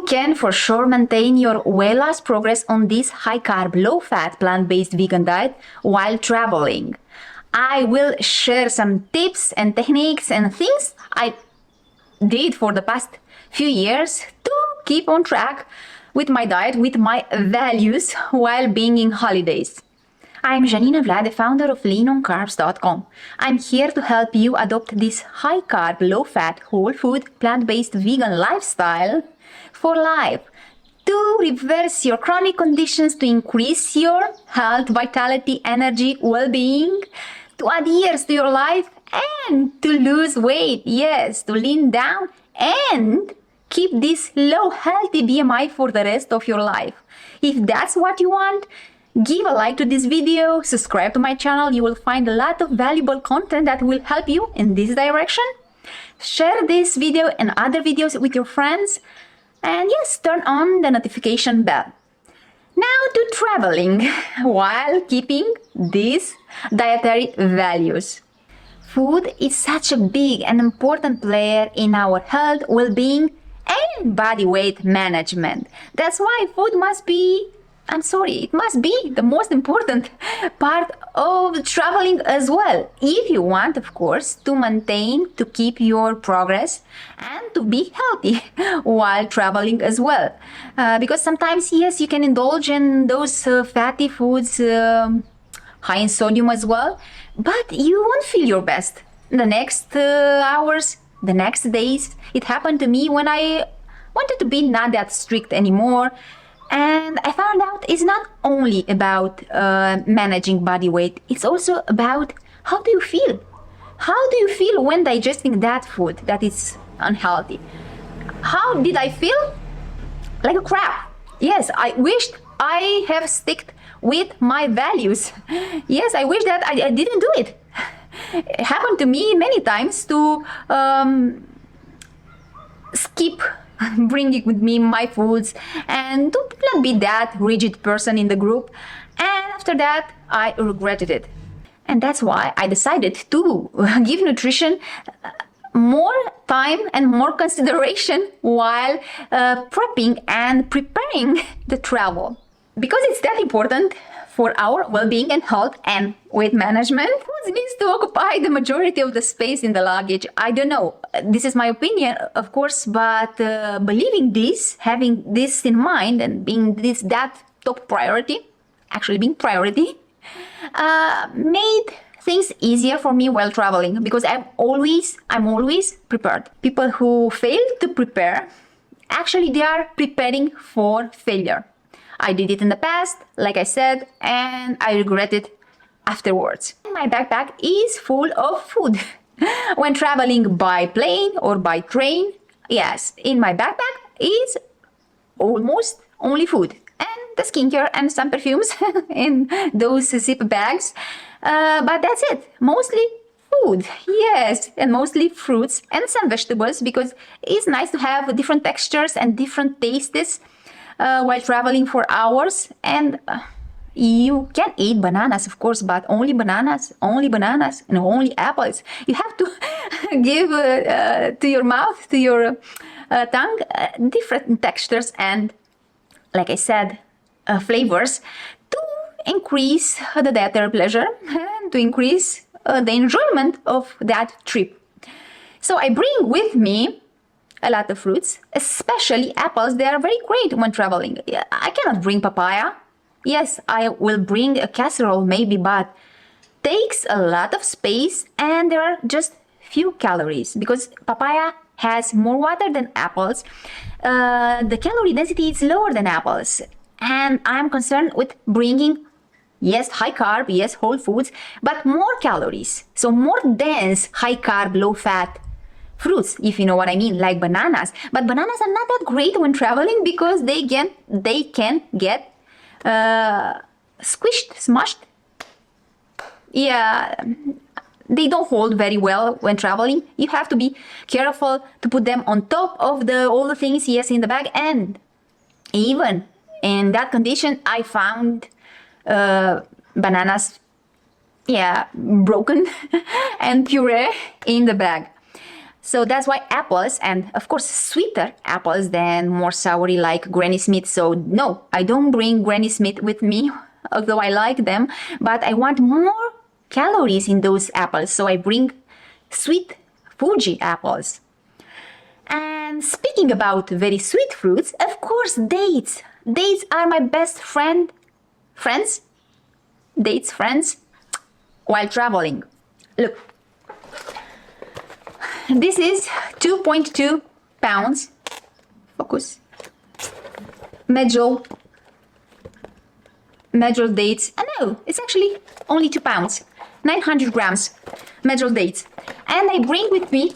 you can for sure maintain your weight loss progress on this high-carb, low-fat, plant-based vegan diet while traveling. I will share some tips and techniques and things I did for the past few years to keep on track with my diet, with my values while being in holidays. I'm Janina Vlad, the founder of leanoncarbs.com. I'm here to help you adopt this high-carb, low-fat, whole-food, plant-based vegan lifestyle for life, to reverse your chronic conditions, to increase your health, vitality, energy, well-being, to add years to your life, and to lose weight, yes, to lean down and keep this low healthy BMI for the rest of your life. If that's what you want, give a like to this video, subscribe to my channel. You will find a lot of valuable content that will help you in this direction. Share this video and other videos with your friends. And yes, turn on the notification bell. Now to traveling while keeping these dietary values. Food is such a big and important player in our health, well-being, and body weight management. That's why food must be, it must be the most important part of traveling as well. If you want, of course, to maintain, to keep your progress and to be healthy while traveling as well. Because sometimes, yes, you can indulge in those fatty foods, high in sodium as well, but you won't feel your best the next hours, the next days. It happened to me when I wanted to be not that strict anymore. And I found out it's not only about managing body weight, it's also about how do you feel? How do you feel when digesting that food that is unhealthy? How did I feel? Like a crap. Yes, I wished I have stuck with my values. Yes, I wish that I didn't do it. It happened to me many times to skip bringing with me my foods and to not be that rigid person in the group, and after that I regretted it. And that's why I decided to give nutrition more time and more consideration while prepping and preparing the travel, because it's that important for our well-being and health and weight management. Food needs to occupy the majority of the space in the luggage. I don't know. This is my opinion, of course, but believing this, having this in mind and being that top priority, actually being priority, made things easier for me while traveling, because I'm always prepared. People who fail to prepare, actually they are preparing for failure. I did it in the past, like I said, and I regret it afterwards. My backpack is full of food. When traveling by plane or by train, yes, in my backpack is almost only food. And the skincare and some perfumes in those zip bags. But that's it. Mostly food, yes, and mostly fruits and some vegetables, because it's nice to have different textures and different tastes while traveling for hours. And you can eat bananas, of course, but only bananas, and only apples. You have to give to your mouth, to your tongue, different textures and, like I said, flavors to increase the dietary pleasure and to increase the enjoyment of that trip. So I bring with me a lot of fruits, especially apples. They are very great when traveling. I cannot bring papaya. Yes, I will bring a casserole maybe, but takes a lot of space and there are just few calories, because papaya has more water than apples. The calorie density is lower than apples, and I'm concerned with bringing, yes, high carb, yes, whole foods, but more calories. So more dense, high carb, low fat fruits, if you know what I mean, like bananas. But bananas are not that great when traveling because they can get squished, smushed. Yeah, they don't hold very well when traveling. You have to be careful to put them on top of all the things, yes, in the bag. And even in that condition, I found bananas, yeah, broken and puree in the bag. So that's why apples, and of course sweeter apples than more soury like Granny Smith. So no, I don't bring Granny Smith with me, although I like them, but I want more calories in those apples. So I bring sweet Fuji apples. And speaking about very sweet fruits, of course dates. Dates are my best friends while traveling. Look. This is 2.2 pounds. Focus. Medjool dates. No, it's actually only 2 pounds. 900 grams medjool dates. And I bring with me,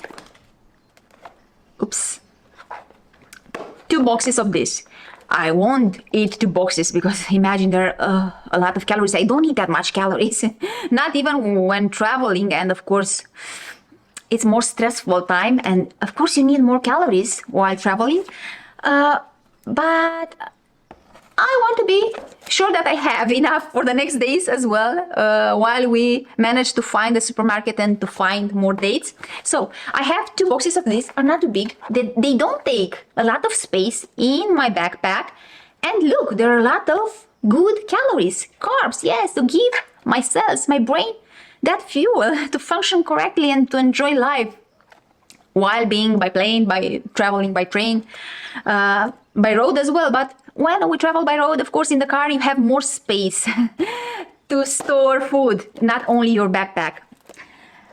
2 boxes of this. I won't eat 2 boxes because imagine there are a lot of calories. I don't eat that much calories, not even when traveling. And of course, it's more stressful time. And of course, you need more calories while traveling. But I want to be sure that I have enough for the next days as well, while we manage to find the supermarket and to find more dates. So I have 2 boxes of these, are not too big. They don't take a lot of space in my backpack. And look, there are a lot of good calories, carbs, yes, to give my cells, my brain, that fuel to function correctly and to enjoy life while being by plane, by traveling by train, by road as well. But when we travel by road, of course, in the car, you have more space to store food, not only your backpack.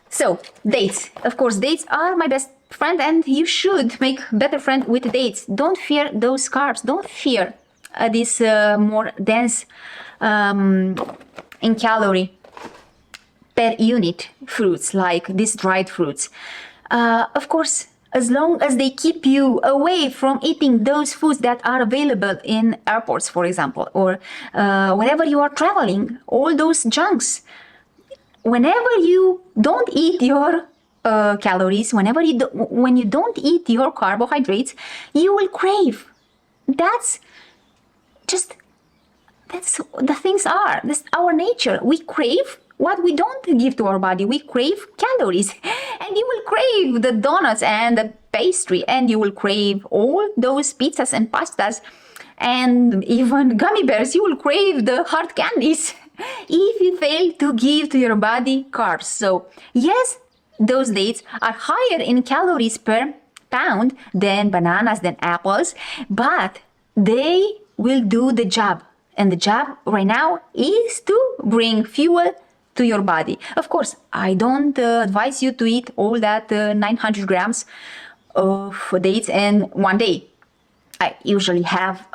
So dates, of course, dates are my best friend, and you should make better friend with dates. Don't fear those carbs. Don't fear this more dense in calorie per unit fruits, like these dried fruits. Of course, as long as they keep you away from eating those foods that are available in airports, for example, or whenever you are traveling, all those junks. Whenever you don't eat your calories, when you don't eat your carbohydrates, you will crave. That's the things are. That's our nature. We crave what we don't give to our body. We crave calories. And you will crave the donuts and the pastry, and you will crave all those pizzas and pastas and even gummy bears. You will crave the hard candies if you fail to give to your body carbs. So yes, those dates are higher in calories per pound than bananas, than apples, but they will do the job. And the job right now is to bring fuel to your body. Of course, I don't advise you to eat all that 900 grams of dates in one day. I usually have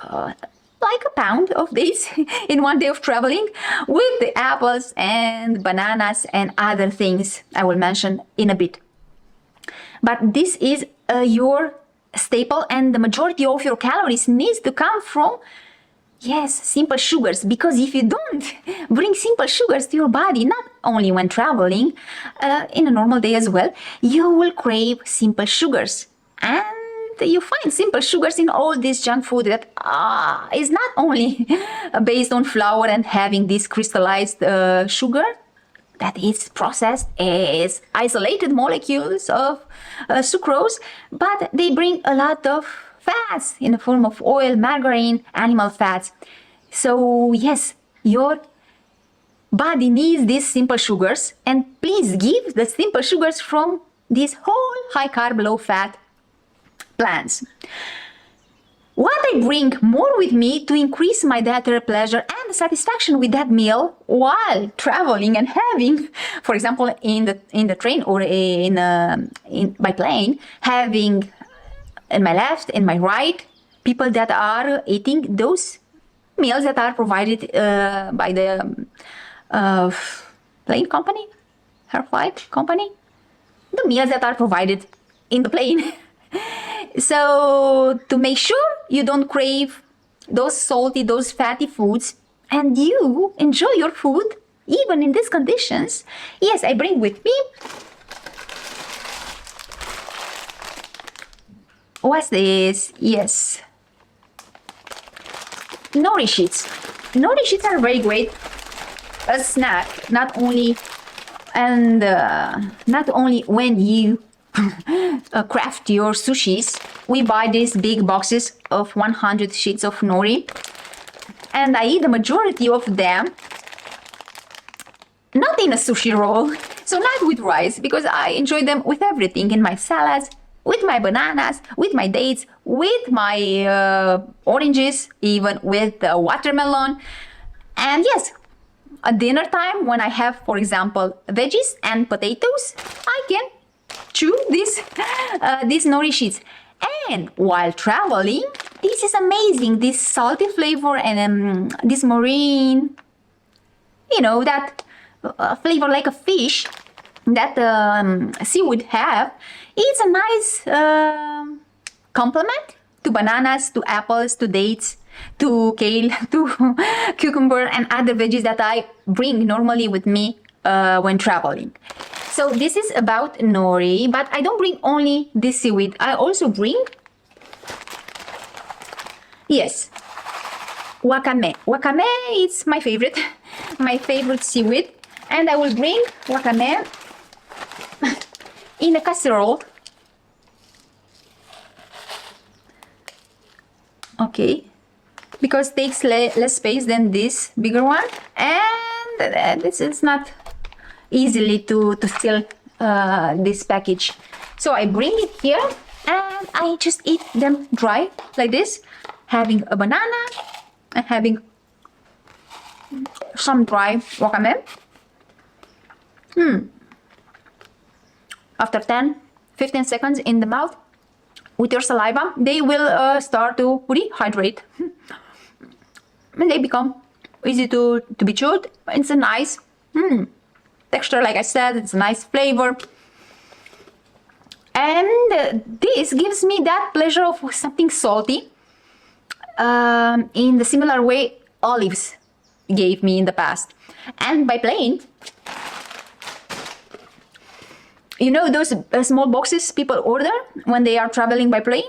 like a pound of dates in one day of traveling, with the apples and bananas and other things I will mention in a bit. But this is your staple, and the majority of your calories needs to come from, yes, simple sugars. Because if you don't bring simple sugars to your body, not only when traveling, in a normal day as well, you will crave simple sugars. And you find simple sugars in all this junk food that is not only based on flour and having this crystallized sugar that is processed as isolated molecules of sucrose, but they bring a lot of fats in the form of oil, margarine, animal fats. So yes, your body needs these simple sugars, and please give the simple sugars from these whole high-carb, low-fat plants. What I bring more with me to increase my dietary pleasure and satisfaction with that meal while traveling and having, for example, in the train or by plane, having in my left and my right people that are eating those meals that are provided by the plane company, her flight company, the meals that are provided in the plane. So to make sure you don't crave those salty, those fatty foods, and you enjoy your food even in these conditions, yes, I bring with me, what's this? Yes, nori sheets. Nori sheets are very great as snack, not only when you crafty or sushis, we buy these big boxes of 100 sheets of nori, and I eat the majority of them not in a sushi roll, so not with rice, because I enjoy them with everything, in my salads, with my bananas, with my dates, with my oranges, even with watermelon. And yes, at dinner time, when I have, for example, veggies and potatoes, I can chew these nori sheets. And while traveling, this is amazing, this salty flavor and this marine, that flavor like a fish that seaweed have. It's a nice complement to bananas, to apples, to dates, to kale, to cucumber and other veggies that I bring normally with me when traveling. So this is about nori, but I don't bring only this seaweed. I also bring, yes, wakame. Wakame is my favorite, my favorite seaweed. And I will bring wakame in a casserole. Okay, because it takes less space than this bigger one, and this is not easily to steal this package. So I bring it here and I just eat them dry like this, having a banana and having some dry wakame. After 10-15 seconds in the mouth with your saliva, they will start to rehydrate and they become easy to be chewed. It's a nice texture, like I said, it's a nice flavor, and this gives me that pleasure of something salty in the similar way olives gave me in the past. And by plane, those small boxes people order when they are traveling by plane?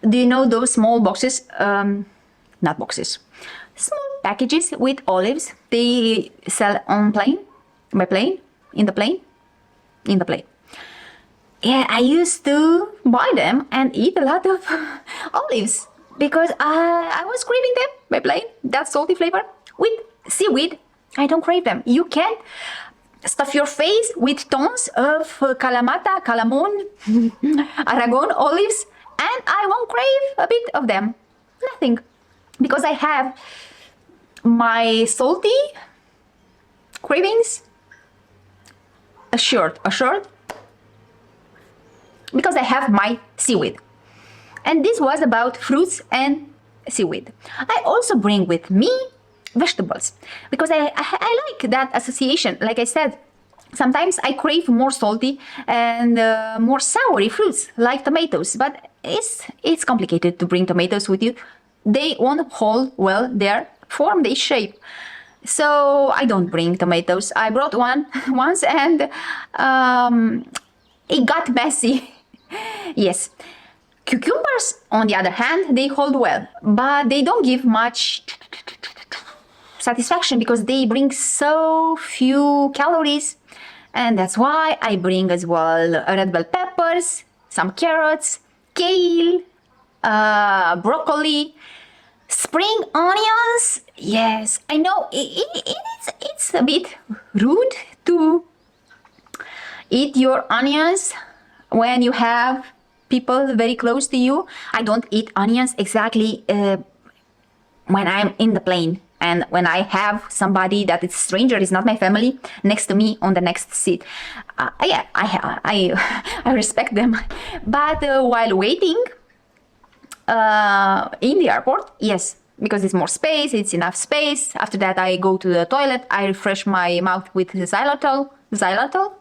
Do you know those small boxes? Not boxes. Small packages with olives. They sell on plane, by plane, in the plane. Yeah, I used to buy them and eat a lot of olives, because I was craving them by plane, that salty flavor. With seaweed, I don't crave them. You can stuff your face with tons of Kalamata, Calamon, Aragon olives, and I won't crave a bit of them. Nothing. Because I have my salty cravings assured. Because I have my seaweed. And this was about fruits and seaweed. I also bring with me vegetables, because I like that association. Like I said, sometimes I crave more salty and more soury fruits like tomatoes, but it's complicated to bring tomatoes with you. They won't hold well their form, their shape. So I don't bring tomatoes. I brought one once and it got messy. Yes. Cucumbers, on the other hand, they hold well, but they don't give much satisfaction because they bring so few calories. And that's why I bring as well red bell peppers, some carrots, kale, broccoli, spring onions. Yes, I know it's a bit rude to eat your onions when you have people very close to you. I don't eat onions exactly when I'm in the plane and when I have somebody that is stranger, is not my family, next to me on the next seat. Yeah, I respect them. But while waiting in the airport, yes, because it's more space, it's enough space. After that, I go to the toilet. I refresh my mouth with xylitol, xylitol.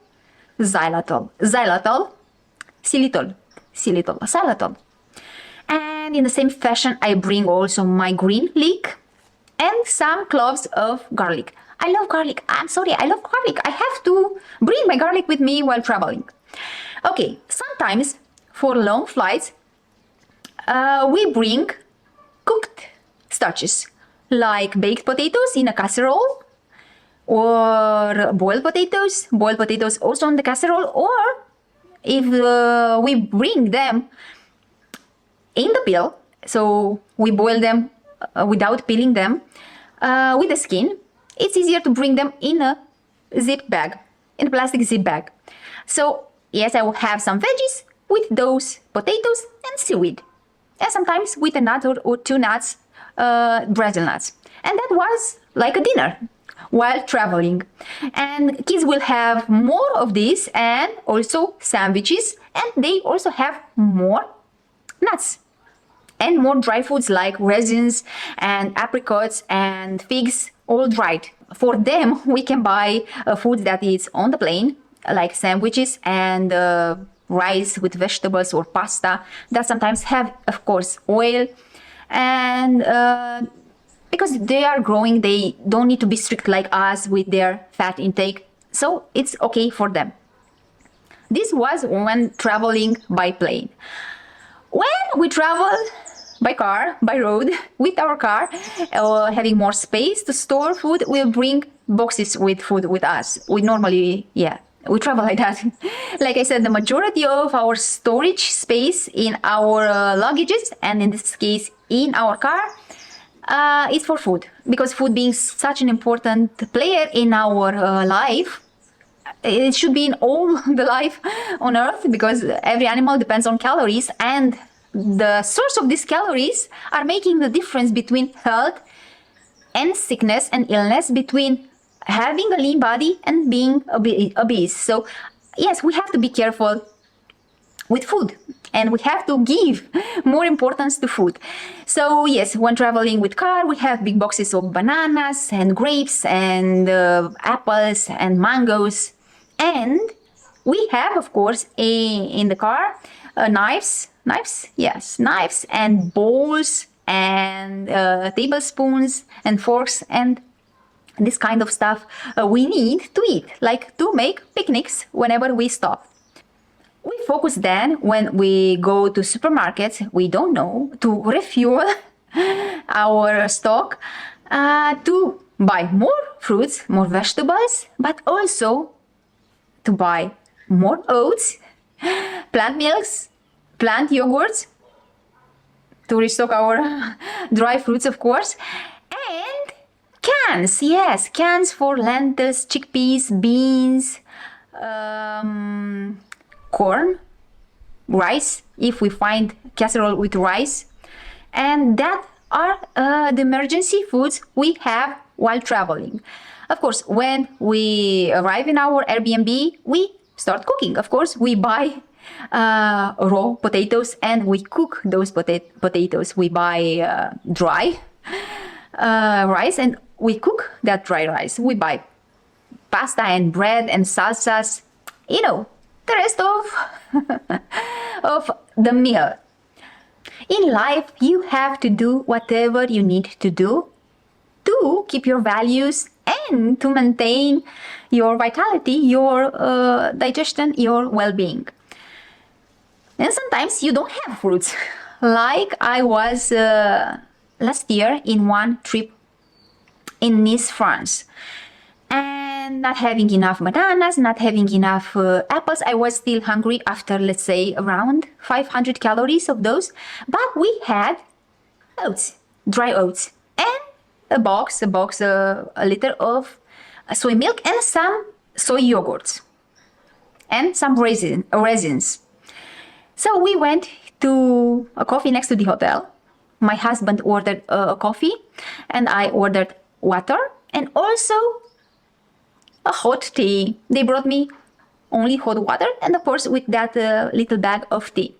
And in the same fashion, I bring also my green leek and some cloves of garlic. I love garlic. I'm sorry, I love garlic. I have to bring my garlic with me while traveling. Okay, sometimes for long flights, we bring cooked starches like baked potatoes in a casserole, or boiled potatoes also in the casserole, or if we bring them in the peel, so we boil them without peeling them with the skin, it's easier to bring them in a zip bag, in a plastic zip bag. So yes, I will have some veggies with those potatoes and seaweed, and sometimes with a nut or two nuts, Brazil nuts. And that was like a dinner while traveling. And kids will have more of this, and also sandwiches, and they also have more nuts and more dry foods like raisins and apricots and figs, all dried. For them, we can buy food that is on the plane, like sandwiches and rice with vegetables or pasta that sometimes have, of course, oil. And because they are growing, they don't need to be strict like us with their fat intake. So it's okay for them. This was when traveling by plane. When we travel by car, by road, with our car, having more space to store food, we'll bring boxes with food with us. We normally, we travel like that. Like I said, the majority of our storage space in our luggages, and in this case in our car, is for food. Because food being such an important player in our life, it should be in all the life on earth, because every animal depends on calories, and the source of these calories are making the difference between health and sickness and illness, between having a lean body and being obese. So yes, we have to be careful with food, and we have to give more importance to food. So yes, when traveling with car, we have big boxes of bananas and grapes and apples and mangoes. And we have, of course, in the car, knives, and bowls and tablespoons and forks and this kind of stuff we need to eat, like to make picnics whenever we stop. We focus then, when we go to supermarkets, we don't know, to refuel our stock, to buy more fruits, more vegetables, but also to buy more oats, plant milks, plant yogurts, to restock our dry fruits, of course, and cans, yes, cans for lentils, chickpeas, beans, corn, rice, if we find casserole with rice. And that are the emergency foods we have while traveling. Of course, when we arrive in our Airbnb, we start cooking. Of course, we buy raw potatoes and we cook those potatoes. We buy dry rice and we cook that dry rice. We buy pasta and bread and salsas, the rest of the meal. In life, you have to do whatever you need to do to keep your values and to maintain your vitality, your digestion, your well-being. And sometimes you don't have fruits. Like I was last year in one trip in Nice, France. And not having enough bananas, not having enough apples. I was still hungry after, let's say, around 500 calories of those. But we had oats, dry oats, and a liter of soy milk and some soy yogurts and some raisins. So we went to a coffee next to the hotel. My husband ordered a coffee and I ordered water and also a hot tea. They brought me only hot water and of course with that little bag of tea.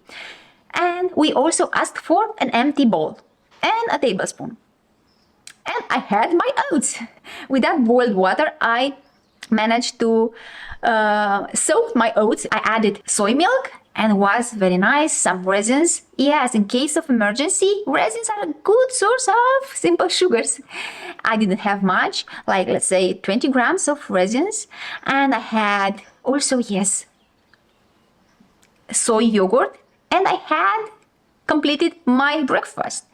And we also asked for an empty bowl and a tablespoon. And I had my oats. With that boiled water, I managed to soak my oats. I added soy milk and was very nice. Some raisins. Yes, in case of emergency, raisins are a good source of simple sugars. I didn't have much, like let's say 20 grams of raisins. And I had also, yes, soy yogurt. And I had completed my breakfast.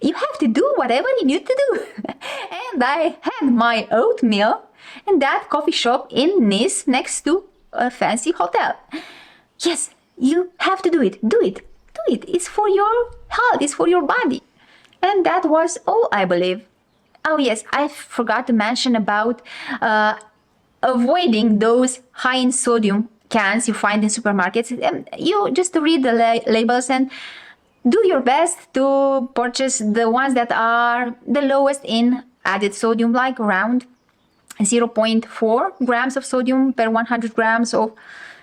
You have to do whatever you need to do. And I had my oatmeal in that coffee shop in Nice next to a fancy hotel. Yes, you have to do it. Do it. Do it. It's for your health. It's for your body. And that was all, I believe. Oh yes, I forgot to mention about avoiding those high in sodium cans you find in supermarkets. You just read the labels and do your best to purchase the ones that are the lowest in added sodium, like around 0.4 grams of sodium per 100 grams or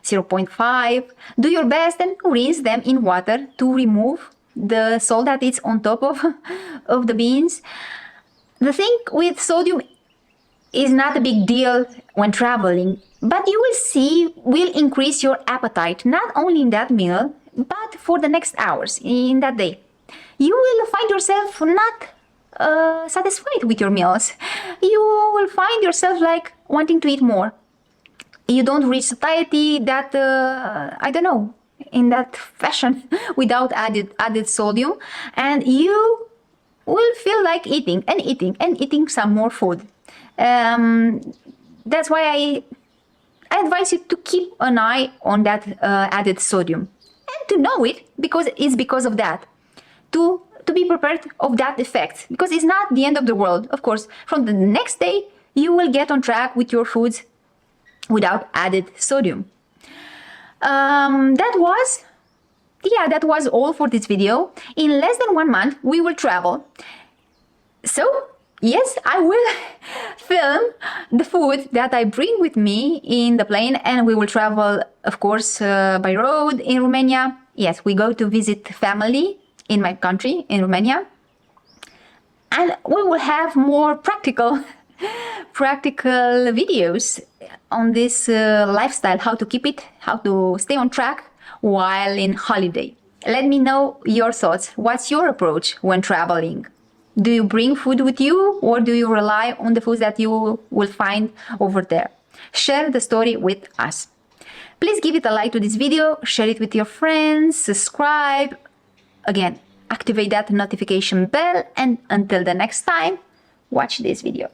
0.5. Do your best and rinse them in water to remove the salt that is on top of the beans. The thing with sodium is not a big deal when traveling, but you will see will increase your appetite, not only in that meal, but for the next hours in that day. You will find yourself not satisfied with your meals. You will find yourself like wanting to eat more. You don't reach satiety that, I don't know, in that fashion without added sodium, and you will feel like eating and eating and eating some more food. That's why I advise you to keep an eye on that added sodium and to know it, because it's because of that, to be prepared of that effect, because it's not the end of the world. Of course, from the next day you will get on track with your foods without added sodium. That was all for this video. In less than 1 month we will travel, so yes, I will film the food that I bring with me in the plane, and we will travel, of course, by road in Romania. Yes, we go to visit family in my country, in Romania, and we will have more practical videos on this lifestyle, how to keep it, how to stay on track while in holiday. Let me know your thoughts. What's your approach when traveling? Do you bring food with you, or do you rely on the foods that you will find over there? Share the story with us. Please give it a like to this video, share it with your friends, subscribe. Again, activate that notification bell, and until the next time, watch this video.